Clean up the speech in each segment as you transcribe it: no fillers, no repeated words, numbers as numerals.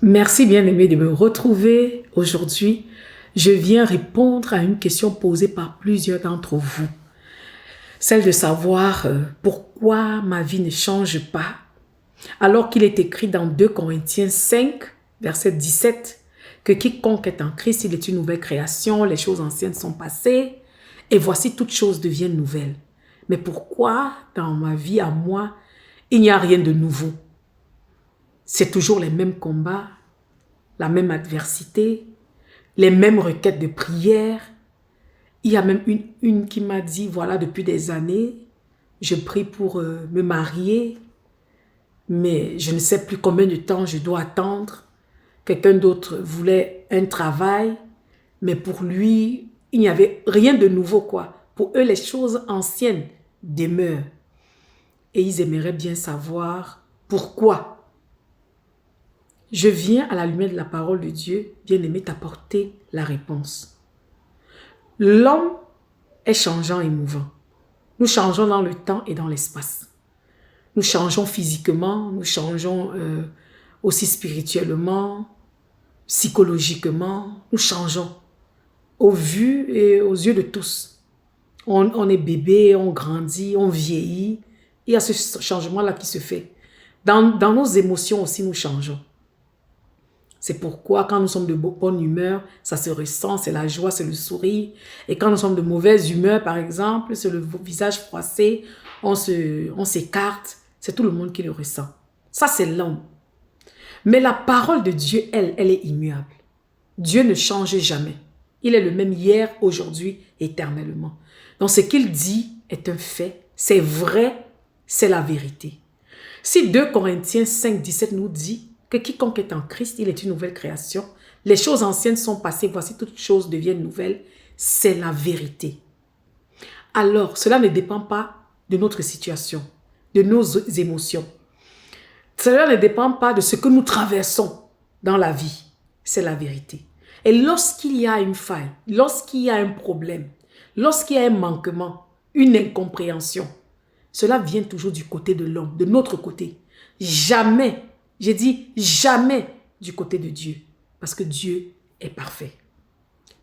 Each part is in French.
Merci bien-aimé de me retrouver aujourd'hui. Je viens répondre à une question posée par plusieurs d'entre vous. Celle de savoir pourquoi ma vie ne change pas. Alors qu'il est écrit dans 2 Corinthiens 5, verset 17, que quiconque est en Christ, il est une nouvelle création, les choses anciennes sont passées, et voici toutes choses deviennent nouvelles. Mais pourquoi dans ma vie à moi, il n'y a rien de nouveau? C'est toujours les mêmes combats, la même adversité, les mêmes requêtes de prière. Il y a même une qui m'a dit, voilà, depuis des années, je prie pour me marier, mais je ne sais plus combien de temps je dois attendre. Quelqu'un d'autre voulait un travail, mais pour lui, il n'y avait rien de nouveau, quoi. Pour eux, les choses anciennes demeurent. Et ils aimeraient bien savoir pourquoi. Je viens à la lumière de la parole de Dieu, bien-aimé, t'apporter la réponse. L'homme est changeant et mouvant. Nous changeons dans le temps et dans l'espace. Nous changeons physiquement, nous changeons aussi spirituellement, psychologiquement. Nous changeons au vu et aux yeux de tous. On est bébé, on grandit, on vieillit. Il y a ce changement-là qui se fait. Dans nos émotions aussi, nous changeons. C'est pourquoi quand nous sommes de bonne humeur, ça se ressent, c'est la joie, c'est le sourire. Et quand nous sommes de mauvaise humeur, par exemple, c'est le visage froissé, on s'écarte, c'est tout le monde qui le ressent. Ça, c'est l'homme. Mais la parole de Dieu, elle est immuable. Dieu ne change jamais. Il est le même hier, aujourd'hui, éternellement. Donc, ce qu'il dit est un fait, c'est vrai, c'est la vérité. Si 2 Corinthiens 5, 17 nous dit que quiconque est en Christ, il est une nouvelle création. Les choses anciennes sont passées, voici toutes choses deviennent nouvelles. C'est la vérité. Alors, cela ne dépend pas de notre situation, de nos émotions. Cela ne dépend pas de ce que nous traversons dans la vie. C'est la vérité. Et lorsqu'il y a une faille, lorsqu'il y a un problème, lorsqu'il y a un manquement, une incompréhension, cela vient toujours du côté de l'homme, de notre côté. Jamais, j'ai dit jamais du côté de Dieu. Parce que Dieu est parfait.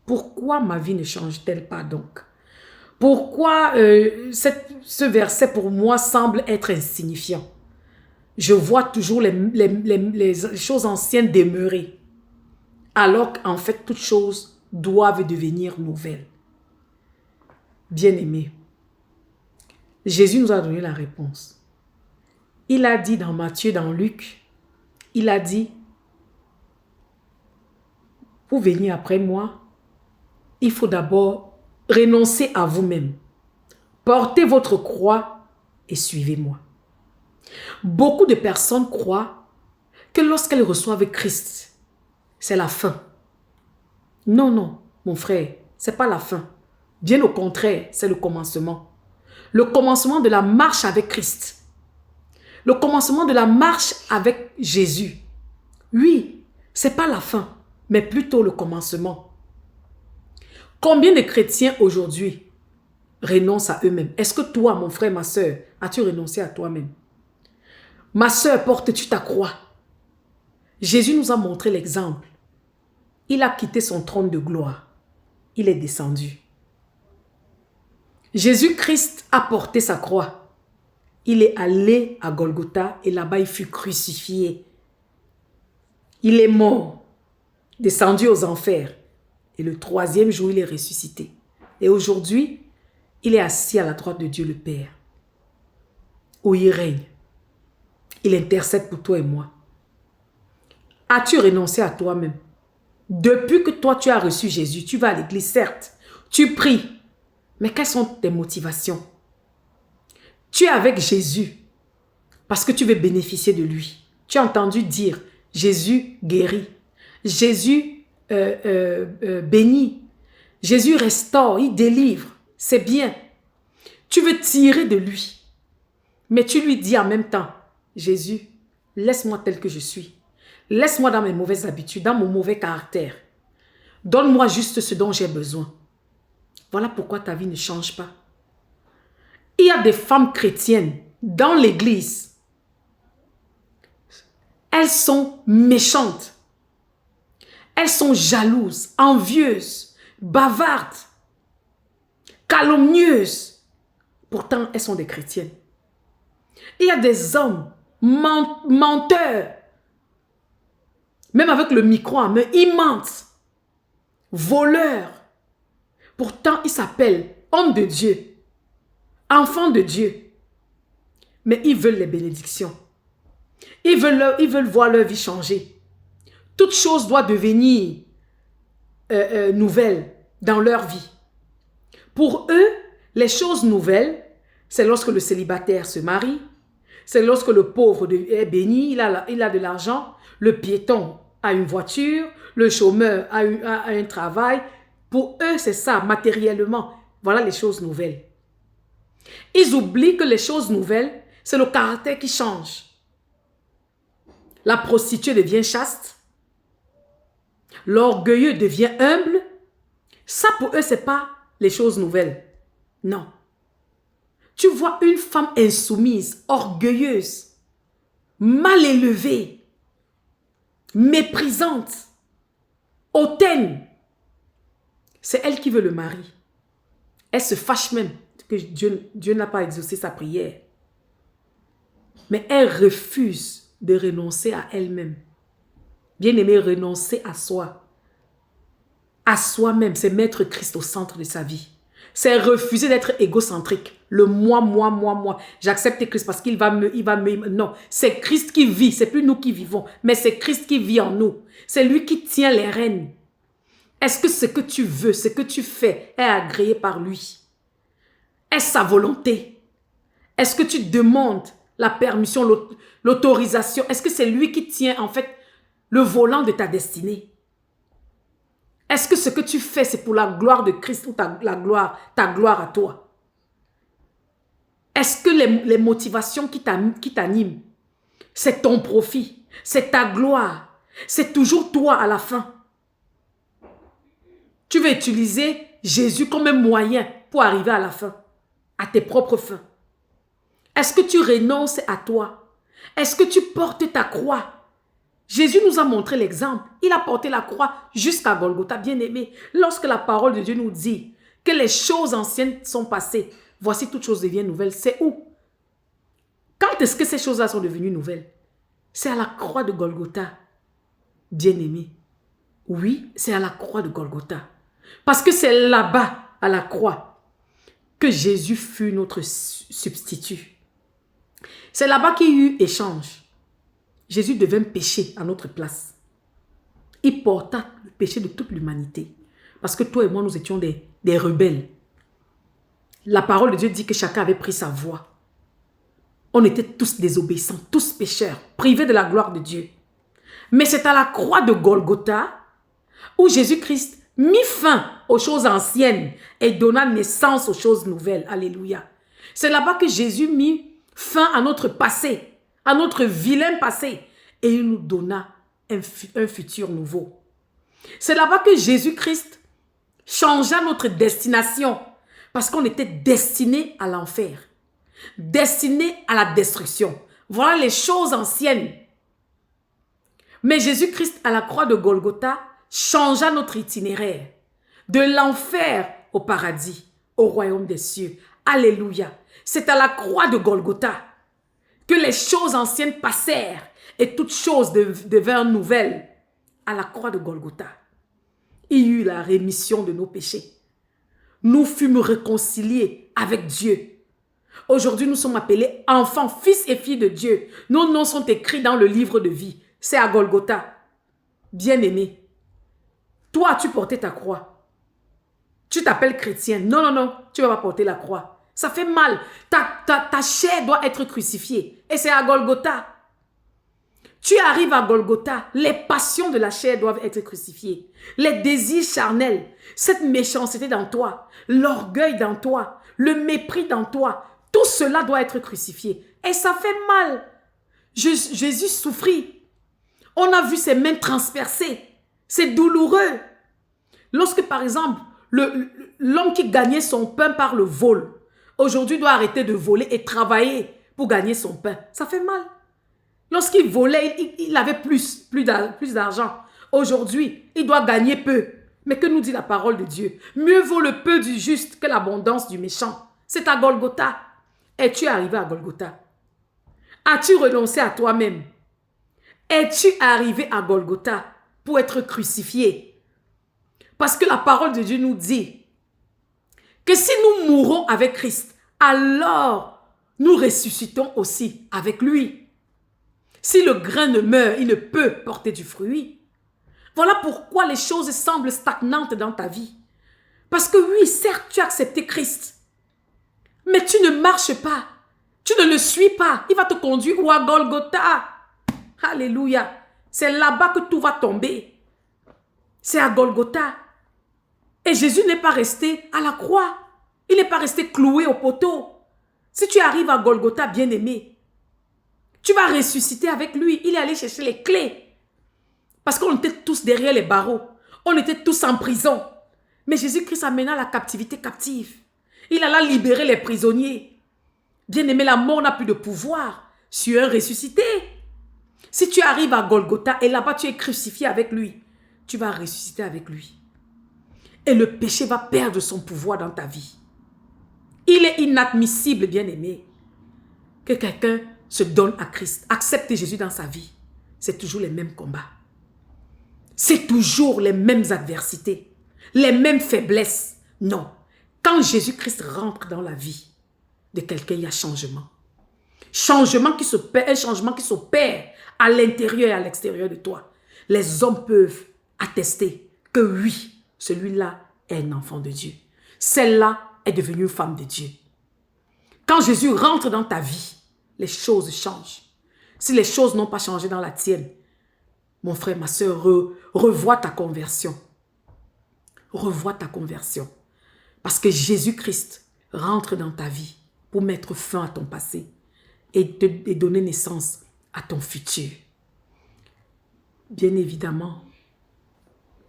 Pourquoi ma vie ne change-t-elle pas donc? Pourquoi ce verset pour moi semble être insignifiant? Je vois toujours les choses anciennes demeurer. Alors qu'en fait, toutes choses doivent devenir nouvelles. Bien-aimés, Jésus nous a donné la réponse. Il a dit dans Matthieu, dans Luc, il a dit, pour venir après moi, il faut d'abord renoncer à vous-même. Portez votre croix et suivez-moi. Beaucoup de personnes croient que lorsqu'elles reçoivent Christ, c'est la fin. Non, non, mon frère, ce n'est pas la fin. Bien au contraire, c'est le commencement. Le commencement de la marche avec Christ. Le commencement de la marche avec Jésus. Oui, ce n'est pas la fin, mais plutôt le commencement. Combien de chrétiens aujourd'hui renoncent à eux-mêmes? Est-ce que toi, mon frère, ma soeur, as-tu renoncé à toi-même? Ma soeur, portes-tu ta croix? Jésus nous a montré l'exemple. Il a quitté son trône de gloire. Il est descendu. Jésus-Christ a porté sa croix. Il est allé à Golgotha et là-bas il fut crucifié. Il est mort, descendu aux enfers. Et le 3e jour, il est ressuscité. Et aujourd'hui, il est assis à la droite de Dieu le Père, où il règne. Il intercède pour toi et moi. As-tu renoncé à toi-même? Depuis que toi, tu as reçu Jésus, tu vas à l'église, certes, tu pries. Mais quelles sont tes motivations? Tu es avec Jésus parce que tu veux bénéficier de lui. Tu as entendu dire, Jésus guérit, Jésus bénit, Jésus restaure, il délivre. C'est bien. Tu veux tirer de lui. Mais tu lui dis en même temps, Jésus, laisse-moi tel que je suis. Laisse-moi dans mes mauvaises habitudes, dans mon mauvais caractère. Donne-moi juste ce dont j'ai besoin. Voilà pourquoi ta vie ne change pas. Il y a des femmes chrétiennes dans l'église. Elles sont méchantes. Elles sont jalouses, envieuses, bavardes, calomnieuses. Pourtant, elles sont des chrétiennes. Il y a des hommes menteurs. Même avec le micro en main, ils mentent. Voleurs. Pourtant, ils s'appellent hommes de Dieu, enfants de Dieu. Mais ils veulent les bénédictions. Ils veulent voir leur vie changer. Toute chose doit devenir nouvelle dans leur vie. Pour eux, les choses nouvelles, c'est lorsque le célibataire se marie, c'est lorsque le pauvre est béni, il a de l'argent, le piéton a une voiture, le chômeur a un travail. Pour eux, c'est ça, matériellement. Voilà les choses nouvelles. Ils oublient que les choses nouvelles, c'est le caractère qui change. La prostituée devient chaste. L'orgueilleux devient humble. Ça, pour eux, ce n'est pas les choses nouvelles. Non. Tu vois une femme insoumise, orgueilleuse, mal élevée, méprisante, hautaine. C'est elle qui veut le mari. Elle se fâche même que Dieu n'a pas exaucé sa prière. Mais elle refuse de renoncer à elle-même. Bien-aimé, renoncer à soi. À soi-même, c'est mettre Christ au centre de sa vie. C'est refuser d'être égocentrique. Le moi. J'accepte Christ parce qu'il va me... Non, c'est Christ qui vit. C'est plus nous qui vivons, mais c'est Christ qui vit en nous. C'est lui qui tient les rênes. Est-ce que ce que tu veux, ce que tu fais est agréé par lui? Est-ce sa volonté? Est-ce que tu demandes la permission, l'autorisation? Est-ce que c'est lui qui tient en fait le volant de ta destinée? Est-ce que ce que tu fais, c'est pour la gloire de Christ ou ta gloire à toi? Est-ce que les motivations qui t'animent, c'est ton profit, c'est ta gloire, c'est toujours toi à la fin? Tu veux utiliser Jésus comme un moyen pour arriver à la fin, à tes propres fins. Est-ce que tu renonces à toi? Est-ce que tu portes ta croix? Jésus nous a montré l'exemple. Il a porté la croix jusqu'à Golgotha, bien-aimé. Lorsque la parole de Dieu nous dit que les choses anciennes sont passées, voici toutes choses deviennent nouvelles, c'est où? Quand est-ce que ces choses-là sont devenues nouvelles? C'est à la croix de Golgotha, bien-aimé. Oui, c'est à la croix de Golgotha. Parce que c'est là-bas, à la croix, que Jésus fut notre substitut. C'est là-bas qu'il y a eu échange. Jésus devint péché à notre place. Il porta le péché de toute l'humanité. Parce que toi et moi, nous étions des rebelles. La parole de Dieu dit que chacun avait pris sa voie. On était tous désobéissants, tous pécheurs, privés de la gloire de Dieu. Mais c'est à la croix de Golgotha où Jésus-Christ mit fin aux choses anciennes et donna naissance aux choses nouvelles. Alléluia. C'est là-bas que Jésus mit fin à notre passé, à notre vilain passé, et il nous donna un futur nouveau. C'est là-bas que Jésus-Christ changea notre destination, parce qu'on était destiné à l'enfer, destiné à la destruction. Voilà les choses anciennes. Mais Jésus-Christ, à la croix de Golgotha, changea notre itinéraire, de l'enfer au paradis, au royaume des cieux. Alléluia. C'est à la croix de Golgotha que les choses anciennes passèrent et toutes choses devinrent nouvelles. À la croix de Golgotha, il y eut la rémission de nos péchés. Nous fûmes réconciliés avec Dieu. Aujourd'hui, nous sommes appelés enfants, fils et filles de Dieu. Nos noms sont écrits dans le livre de vie. C'est à Golgotha. Bien-aimé, toi, tu portais ta croix. Tu t'appelles chrétien. Non, tu ne vas pas porter la croix. Ça fait mal. Ta chair doit être crucifiée. Et c'est à Golgotha. Tu arrives à Golgotha, les passions de la chair doivent être crucifiées. Les désirs charnels, cette méchanceté dans toi, l'orgueil dans toi, le mépris dans toi, tout cela doit être crucifié. Et ça fait mal. Jésus souffrit. On a vu ses mains transpercées. C'est douloureux. Lorsque, par exemple, l'homme qui gagnait son pain par le vol, aujourd'hui doit arrêter de voler et travailler pour gagner son pain. Ça fait mal. Lorsqu'il volait, il avait plus d'argent. aujourd'hui, il doit gagner peu. Mais que nous dit la parole de Dieu? Mieux vaut le peu du juste que l'abondance du méchant. C'est à Golgotha. Es-tu arrivé à Golgotha? As-tu renoncé à toi-même? Es-tu arrivé à Golgotha pour être crucifié? Parce que la parole de Dieu nous dit que si nous mourons avec Christ, alors nous ressuscitons aussi avec lui. Si le grain ne meurt, il ne peut porter du fruit. Voilà pourquoi les choses semblent stagnantes dans ta vie. Parce que oui, certes, tu as accepté Christ, mais tu ne marches pas. Tu ne le suis pas. Il va te conduire où? À Golgotha. Alléluia. C'est là-bas que tout va tomber. C'est à Golgotha. Et Jésus n'est pas resté à la croix. Il n'est pas resté cloué au poteau. Si tu arrives à Golgotha, bien-aimé, tu vas ressusciter avec lui. Il est allé chercher les clés. Parce qu'on était tous derrière les barreaux. On était tous en prison. Mais Jésus-Christ amena la captivité captive. Il alla libérer les prisonniers. Bien-aimé, la mort n'a plus de pouvoir sur un ressuscité. Si tu arrives à Golgotha et là-bas tu es crucifié avec lui, tu vas ressusciter avec lui. Et le péché va perdre son pouvoir dans ta vie. Il est inadmissible, bien-aimé, que quelqu'un se donne à Christ, accepte Jésus dans sa vie. C'est toujours les mêmes combats. C'est toujours les mêmes adversités, les mêmes faiblesses. Non. Quand Jésus-Christ rentre dans la vie de quelqu'un, il y a changement. Changement qui s'opère, un changement qui s'opère à l'intérieur et à l'extérieur de toi. Les hommes peuvent attester que oui, celui-là est un enfant de Dieu. Celle-là est devenue une femme de Dieu. Quand Jésus rentre dans ta vie, les choses changent. Si les choses n'ont pas changé dans la tienne, mon frère, ma soeur, revois ta conversion. Revois ta conversion. Parce que Jésus-Christ rentre dans ta vie pour mettre fin à ton passé et donner naissance à ton futur. Bien évidemment,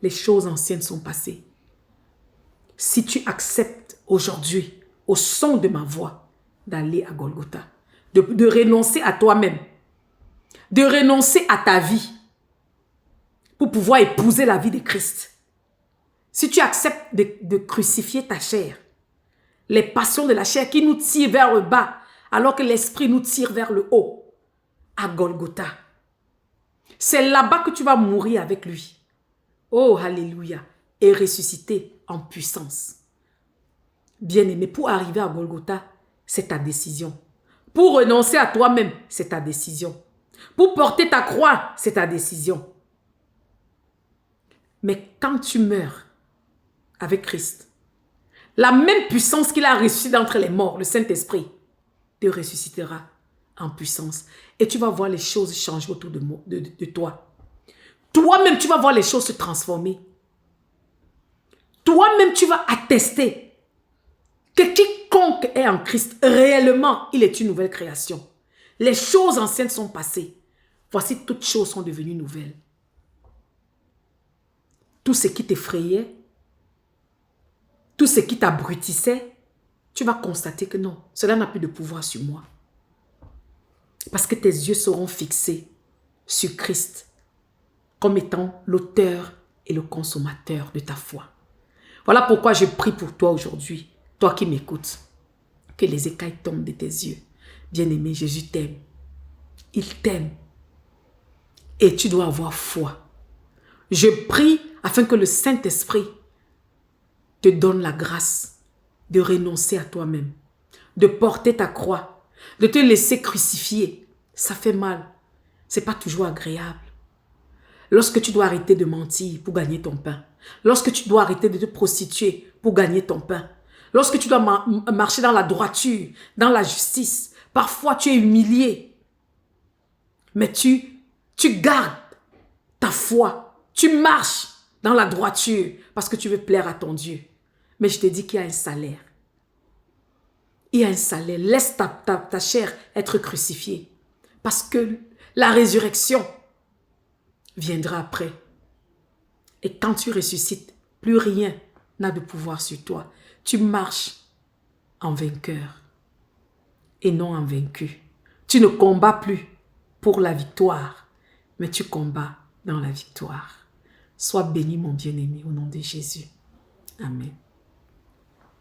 les choses anciennes sont passées. Si tu acceptes aujourd'hui, au son de ma voix, d'aller à Golgotha, de renoncer à toi-même, de renoncer à ta vie, pour pouvoir épouser la vie de Christ. Si tu acceptes de crucifier ta chair, les passions de la chair qui nous tirent vers le bas, alors que l'esprit nous tire vers le haut, à Golgotha. C'est là-bas que tu vas mourir avec lui. Oh, alléluia. Et ressusciter en puissance. Bien-aimé, pour arriver à Golgotha, c'est ta décision. Pour renoncer à toi-même, c'est ta décision. Pour porter ta croix, c'est ta décision. Mais quand tu meurs avec Christ, la même puissance qu'il a ressuscité d'entre les morts, le Saint-Esprit, te ressuscitera en puissance. Et tu vas voir les choses changer autour de toi. Toi-même, tu vas voir les choses se transformer. Toi-même, tu vas attester que quiconque est en Christ, réellement, il est une nouvelle création. Les choses anciennes sont passées. Voici, toutes choses sont devenues nouvelles. Tout ce qui t'effrayait, tout ce qui t'abrutissait, tu vas constater que non, cela n'a plus de pouvoir sur moi. Parce que tes yeux seront fixés sur Christ comme étant l'auteur et le consommateur de ta foi. Voilà pourquoi je prie pour toi aujourd'hui, toi qui m'écoutes, que les écailles tombent de tes yeux. Bien-aimé, Jésus t'aime. Il t'aime. Et tu dois avoir foi. Je prie afin que le Saint-Esprit te donne la grâce de renoncer à toi-même, de porter ta croix, de te laisser crucifier. Ça fait mal. Ce n'est pas toujours agréable. Lorsque tu dois arrêter de mentir pour gagner ton pain, lorsque tu dois arrêter de te prostituer pour gagner ton pain, lorsque tu dois marcher dans la droiture, dans la justice, parfois tu es humilié, mais tu gardes ta foi, tu marches dans la droiture parce que tu veux plaire à ton Dieu. Mais je te dis qu'il y a un salaire. Il y a un salaire. Laisse ta chair être crucifiée parce que la résurrection viendra après. Et quand tu ressuscites, plus rien n'a de pouvoir sur toi. Tu marches en vainqueur et non en vaincu. Tu ne combats plus pour la victoire, mais tu combats dans la victoire. Sois béni, mon bien-aimé, au nom de Jésus. Amen.